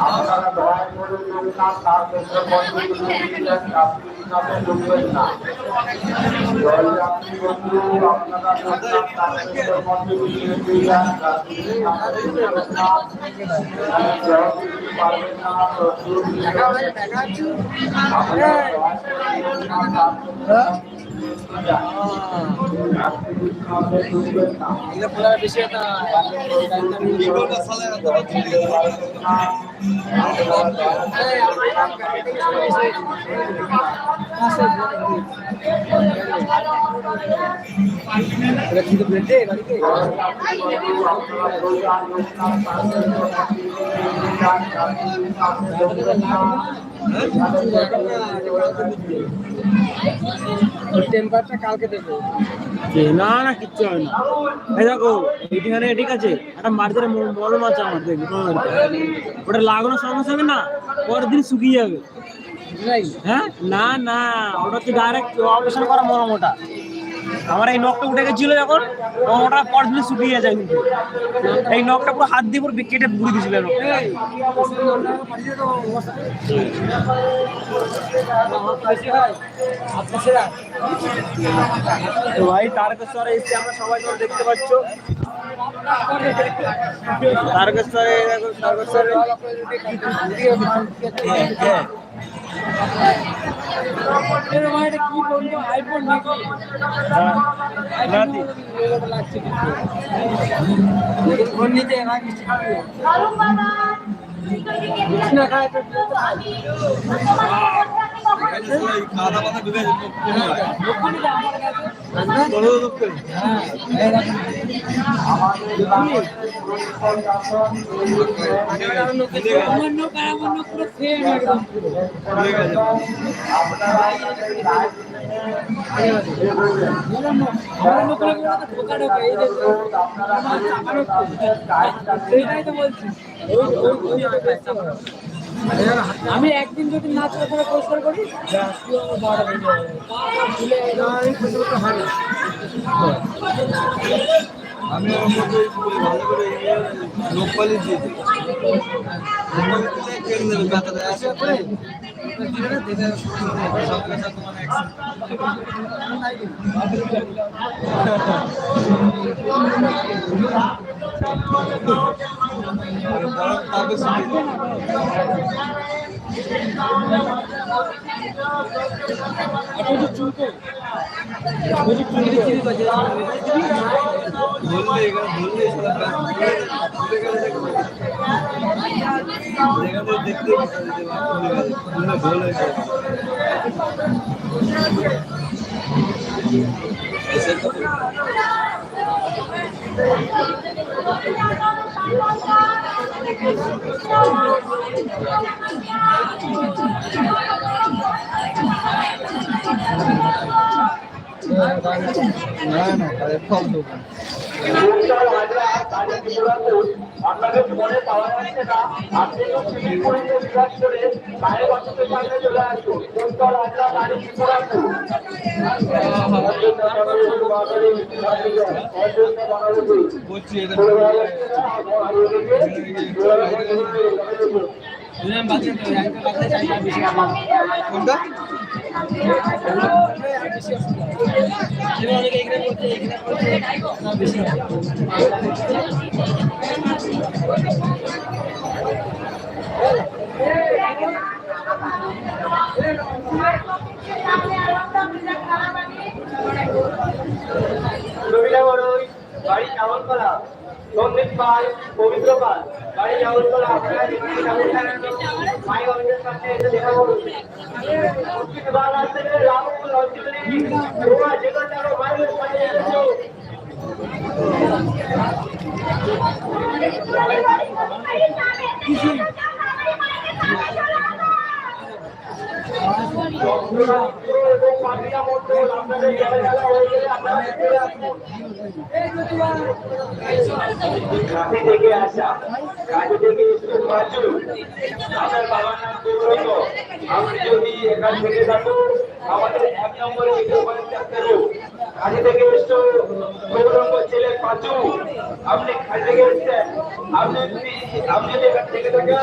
আপনারা দয়া করে লোকনাথ তার ক্ষেত্রে বন্ধুগুলো দিলেন যাত্রীভাবে ঢুকবেন না। জয়যাত্রী বন্ধু আপনারা লোকনাথ তার ক্ষেত্রে বন্ধুগুলো দিলেন যাত্রীভাবে ঢুকবেন না। এখানে কেউ কিছু পারবেন না, প্রচুর আপনারা দয়া করে লোকনাথ তার ক্ষেত্রে ঢুকবেন না। টেম্পারটা কালকে দেবো না না কিচ্ছু হয় না। এই দেখো এখানে ঠিক আছে একটা মাটিতে মলম আছে আমার দেখবি ওটা লাগানোর সঙ্গে সঙ্গে না পরের দিন শুকিয়ে যাবে। হ্যাঁ না না ওটা হচ্ছে ডাইরেক্ট অপারেশন করা মলম ওটা। আমার এই নখটা উঠে গেছিল যখন ওটা পরের দিন শুকিয়ে যায় কিন্তু এই নখটা পুরো হাত দিয়ে পুরো কেটে পুড়ে দিয়েছিল। ভাই তারকেশ্বরে এসে আমরা সবাই দেখতে পাচ্ছ তারকেশ্বরে কি বলবো আইফোন নাকি ফোন নিতে খাওয়া পাতা ঢুকে আমি একদিন যদি নাচ করে পরিষ্কার করি আমি ভালো করে লোকপালি দিয়ে দেখতে আপনাদের মনে পাওয়া যাচ্ছে না। আপনি তো সিভিল পুলিশে বিকাশ করে বাইরে অফিসের সামনে চলে আসুন। কুন্তল হাজরা বাড়ি ত্রিপুরাপুর কোনটা বাড়ি চাওয়াল করা সন্দীপ পাল পবিত্র পাল বাড়ি চাওয়াল করা আপনারা মাই অফিসের সামনে এসে দেখা করুন। রামপুর হসপিটালে যেখানে মাইলের পাঠিয়ে এসেছে এবং পানিয়া মন্ডল আপনাদের খেলা হয়ে গেলে আপনারা চলে আসুন। কাছে থেকে আসা কাছে থেকে বাজু আপনার বাবার নাম গৌরব। আপনি যদি এখান থেকে থাকুন আমাদের 1 নম্বরে কাছে থেকে এসছো গৌরব ছেলে পাঁচু। আপনি কাছে থেকে এসছেন, আপনি যদি এখান থেকে থাকেন